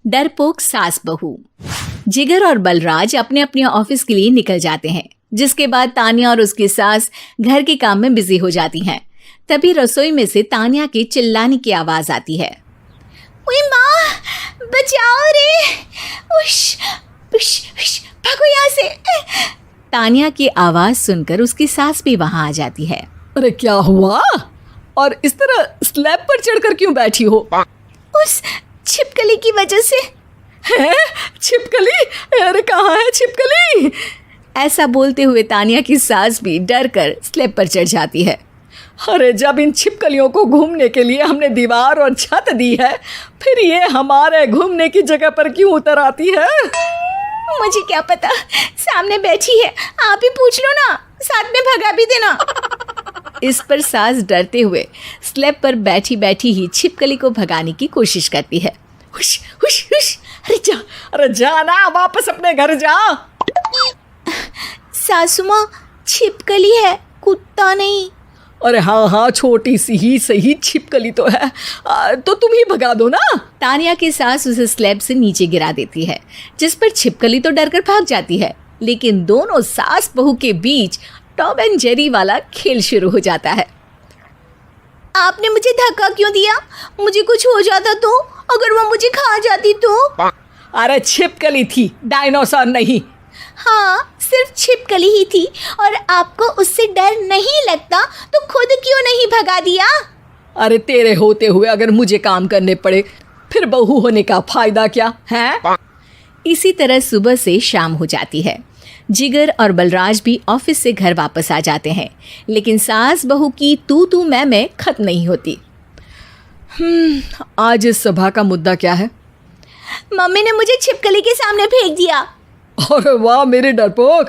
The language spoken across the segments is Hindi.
डरपोक सास बहू। जिगर और बलराज अपने अपने ऑफिस के लिए निकल जाते हैं, जिसके बाद तान्या और उसकी सास घर के काम में बिजी हो जाती हैं। तभी रसोई में से तान्या के चिल्लाने की आवाज आती है। ओए माँ, बचाओ रे, उश, उश, उश, भागो यहाँ से। तान्या की आवाज सुनकर उसकी सास भी वहां आ जाती है। अरे क्या हुआ? और इस तरह स्लैब पर चढ़कर क्यों बैठी हो? उस छिपकली की वजह से। है? छिपकली? अरे कहाँ है छिपकली? ऐसा बोलते हुए तान्या की सास भी डर कर स्लैब पर चढ़ जाती है। अरे जब इन छिपकलियों को घूमने के लिए हमने दीवार और छत दी है, फिर ये हमारे घूमने की जगह पर क्यों उतर आती है? मुझे क्या पता, सामने बैठी है, आप ही पूछ लो ना, साथ में भगा भी देना। इस पर सास डरते हुए स्लैब पर बैठी बैठी ही छिपकली को भगाने की कोशिश करती है। हुश, हुश, हुश, अरे जा ना, वापस अपने घर जा। सासू माँ, छिपकली है, कुत्ता नहीं। अरे हाँ, छोटी सी ही सही छिपकली तो है, तो तुम ही भगा दो ना। तान्या की सास उसे स्लैब से नीचे गिरा देती है, जिस पर छिपकली तो डरकर भाग जाती है, लेकिन दोनों सास बहू के बीच टॉम एंड जेरी वाला खेल शुरू हो जाता है। आपने मुझे धक्का क्यों दिया? मुझे कुछ हो जाता तो, अगर वो मुझे खा जाती तो? अरे छिपकली थी, डायनासोर नहीं। हाँ, सिर्फ छिपकली ही थी, और आपको उससे डर नहीं लगता तो खुद क्यों नहीं भगा दिया? अरे तेरे होते हुए अगर मुझे काम करने पड़े, फिर बहू होने का फायदा क्या है? इसी तरह सुबह से शाम हो जाती है। जिगर और बलराज भी ऑफिस से घर वापस आ जाते हैं, लेकिन सास बहू की तू मैं खत्म नहीं होती। आज इस सभा का मुद्दा क्या है? मम्मी ने मुझे छिपकली के सामने फेंक दिया। अरे वाह मेरे डरपोक,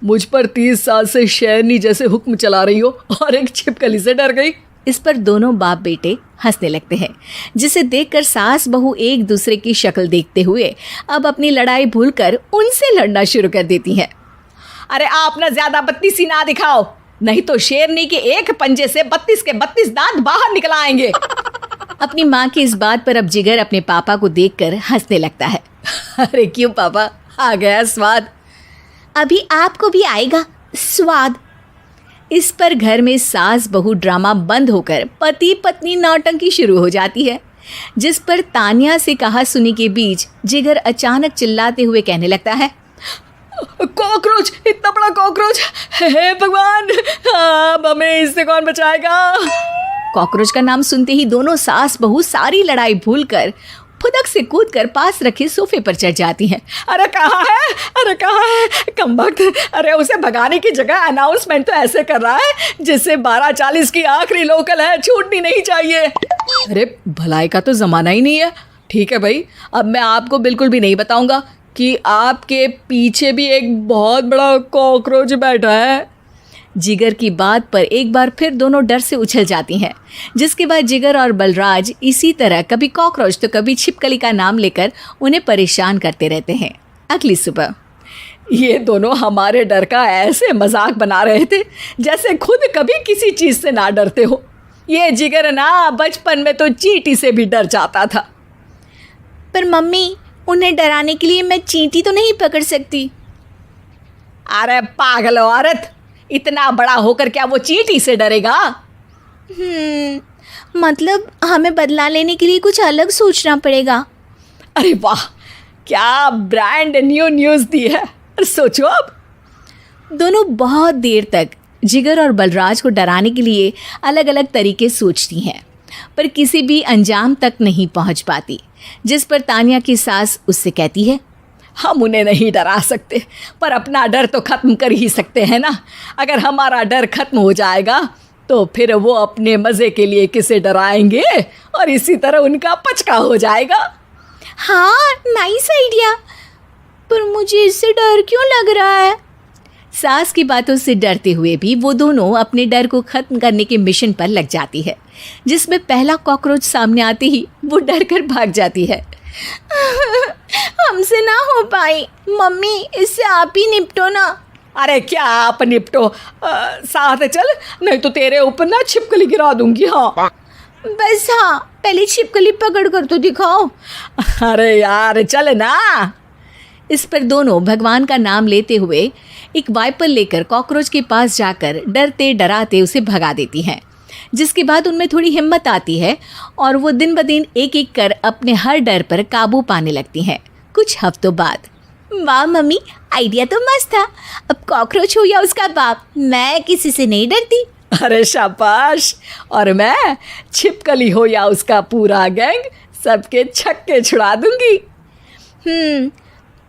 मुझ पर 30 साल से शेरनी जैसे हुक्म चला रही हो और एक छिपकली से डर गई। इस पर दोनों बाप बेटे हंसने लगते हैं, जिसे देखकर सास बहू एक दूसरे की शक्ल देखते हुए अब अपनी लड़ाई भूलकर उनसे लड़ना शुरू कर देती हैं। अरे आप ना ज्यादा बत्तीसी ना दिखाओ, नहीं तो शेरनी के एक पंजे से 32 के 32 दांत बाहर निकल आएंगे। अपनी माँ की इस बात पर अब जिगर अपने पापा को देखकर हंसने लगता है। अरे क्यों पापा, आ गया स्वाद। अभी आपको भी आएगा स्वाद। इस पर घर में सास बहू ड्रामा बंद होकर पति पत्नी नौटंकी शुरू हो जाती है, जिस पर तान्या से कहा सुनी के बीच जिगर अचानक चिल्लाते हुए कहने लगता है। कॉकरोच, इतना बड़ा कॉकरोच, हे भगवान, अब हमें इससे कौन बचाएगा? कॉकरोच का नाम सुनते ही दोनों सास बहू सारी लड़ाई भूलकर फुदक से कूदकर पास रखे सोफे पर चढ़ जाती हैं। अरे कहाँ है, अरे कहाँ है कमबख्त? अरे उसे भगाने की जगह अनाउंसमेंट तो ऐसे कर रहा है जिससे 12:40 की आखिरी लोकल है, छूटनी नहीं चाहिए। अरे भलाई का तो ज़माना ही नहीं है। ठीक है भाई, अब मैं आपको बिल्कुल भी नहीं बताऊंगा कि आपके पीछे भी एक बहुत बड़ा कॉकरोच बैठा है। जिगर की बात पर एक बार फिर दोनों डर से उछल जाती हैं, जिसके बाद जिगर और बलराज इसी तरह कभी कॉकरोच तो कभी छिपकली का नाम लेकर उन्हें परेशान करते रहते हैं। अगली सुबह ये दोनों हमारे डर का ऐसे मजाक बना रहे थे जैसे खुद कभी किसी चीज़ से ना डरते हो। ये जिगर ना बचपन में तो चींटी से भी डर जाता था। पर मम्मी, उन्हें डराने के लिए मैं चींटी तो नहीं पकड़ सकती। अरे पागल औरत, इतना बड़ा होकर क्या वो चींटी से डरेगा? मतलब हमें बदला लेने के लिए कुछ अलग सोचना पड़ेगा। अरे वाह, क्या ब्रांड न्यू न्यूज़ दी है। सोचो अब। दोनों बहुत देर तक जिगर और बलराज को डराने के लिए अलग अलग तरीके सोचती हैं, पर किसी भी अंजाम तक नहीं पहुंच पाती, जिस पर तान्या की सास उससे कहती है। हम उन्हें नहीं डरा सकते, पर अपना डर तो ख़त्म कर ही सकते हैं ना। अगर हमारा डर ख़त्म हो जाएगा तो फिर वो अपने मज़े के लिए किसे डराएंगे और इसी तरह उनका पचका हो जाएगा। हाँ, नाइस आइडिया, पर मुझे इससे डर क्यों लग रहा है? सास की बातों से डरते हुए भी वो दोनों अपने डर को ख़त्म करने के मिशन पर लग जाती है, जिसमें पहला कॉकरोच सामने आते ही वो डर कर भाग जाती है। हमसे ना हो पाई मम्मी, इससे आप ही निपटो ना। अरे क्या आप निपटो, साथ चल, नहीं तो तेरे ऊपर ना छिपकली गिरा दूंगी। हाँ बस हाँ, पहले छिपकली पकड़ कर तो दिखाओ। अरे यार चल ना। इस पर दोनों भगवान का नाम लेते हुए एक वाइपर लेकर कॉकरोच के पास जाकर डरते डराते उसे भगा देती हैं, जिसके बाद उनमें थोड़ी हिम्मत आती है और वो दिन ब दिन एक एक कर अपने हर डर पर काबू पाने लगती हैं। कुछ हफ्तों बाद, वाह मम्मी, आइडिया तो मस्त था। अब कॉकरोच हो या उसका बाप, मैं किसी से नहीं डरती। अरे शाबाश। और मैं छिपकली हो या उसका पूरा गैंग, सबके छक्के छुड़ा दूंगी।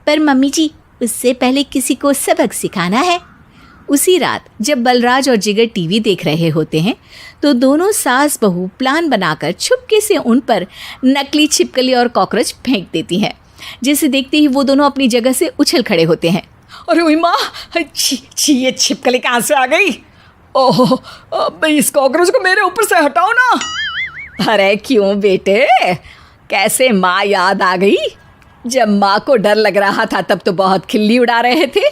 पर मम्मी जी, उससे पहले किसी को सबक सिखाना है। उसी रात जब बलराज और जिगर टीवी देख रहे होते हैं तो दोनों सास बहू प्लान बनाकर छुपके से उन पर नकली छिपकली और कॉकरोच फेंक देती हैं, जिसे देखते ही वो दोनों अपनी जगह से उछल खड़े होते हैं। अरे ओई माँ, छी ये छिपकली कहाँ से आ गई? ओह, इस कॉकरोच को मेरे ऊपर से हटाओ ना। अरे क्यों बेटे, कैसे माँ याद आ गई? जब माँ को डर लग रहा था तब तो बहुत खिल्ली उड़ा रहे थे।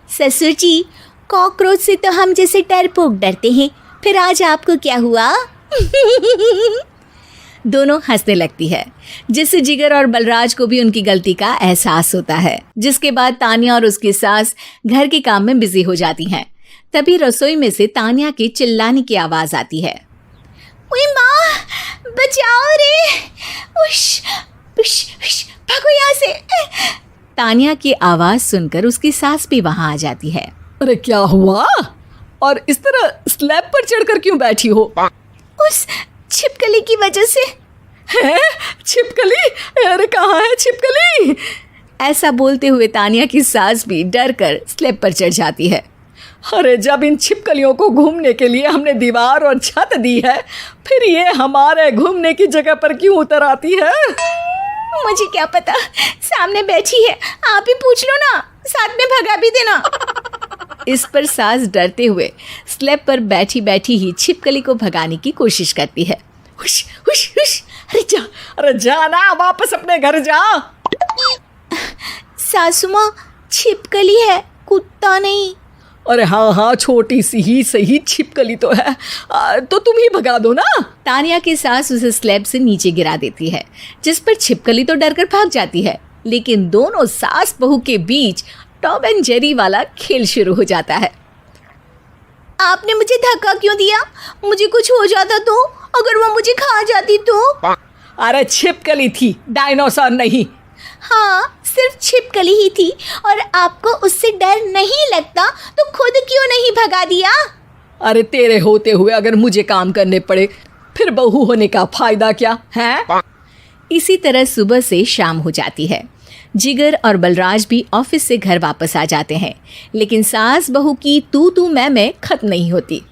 ससुर जी, कॉकरोच से तो हम जैसे डरपोक डरते हैं, फिर आज आपको क्या हुआ? दोनों हंसने लगती है, जिससे जिगर और बलराज को भी उनकी गलती का एहसास होता है। जिसके बाद तानिया और उसकी सास घर के काम में बिजी हो जाती हैं। तभी रसोई में से तानिया के चिल्लाने की आवाज आती है। ओए माँ, बचाओ रे, उश, उश, उश, भागो यहाँ से। तानिया की आवाज सुनकर उसकी सास भी वहां आ जाती है। अरे क्या हुआ? और इस तरह स्लैब पर चढ़कर क्यों बैठी हो? उस छिपकली की वजह से। है छिपकली? अरे कहाँ है छिपकली? ऐसा बोलते हुए तानिया की सास भी डर कर स्लैब पर चढ़ जाती है। अरे जब इन छिपकलियों को घूमने के लिए हमने दीवार और छत दी है, फिर ये हमारे घूमने की जगह पर क्यों उतर आती है? मुझे क्या पता, सामने बैठी है, आप ही पूछ लो ना, साथ में भगा भी देना। इस पर सास डरते हुए स्लैब पर बैठी बैठी ही छिपकली को भगाने की कोशिश करती है। हुश, हुश, हुश, अरे जा ना, वापस अपने घर जा। सासू माँ, छिपकली है, कुत्ता नहीं। अरे हाँ, छोटी सी ही सही छिपकली तो है, तो तुम ही भगा दो ना। तानिया की सास उसे स्लैब से नीचे गिरा देती है, जिस पर छिपकली तो डरकर भाग जाती है, लेकिन दोनों सास बहू के बीच टॉम एंड जेरी वाला खेल शुरू हो जाता है। आपने मुझे धक्का क्यों दिया? मुझे कुछ हो जाता तो, अगर वो मुझे खा जाती तो? अरे छिपकली थी, डायनासोर नहीं। हाँ, सिर्फ छिपकली ही थी, और आपको उससे डर नहीं लगता तो खुद क्यों नहीं भगा दिया? अरे तेरे होते हुए अगर मुझे काम करने पड़े, फिर बहू होने का फायदा क्या है? इसी तरह सुबह से शाम हो जाती है। जिगर और बलराज भी ऑफिस से घर वापस आ जाते हैं, लेकिन सास बहू की तू मैं खत्म नहीं होती।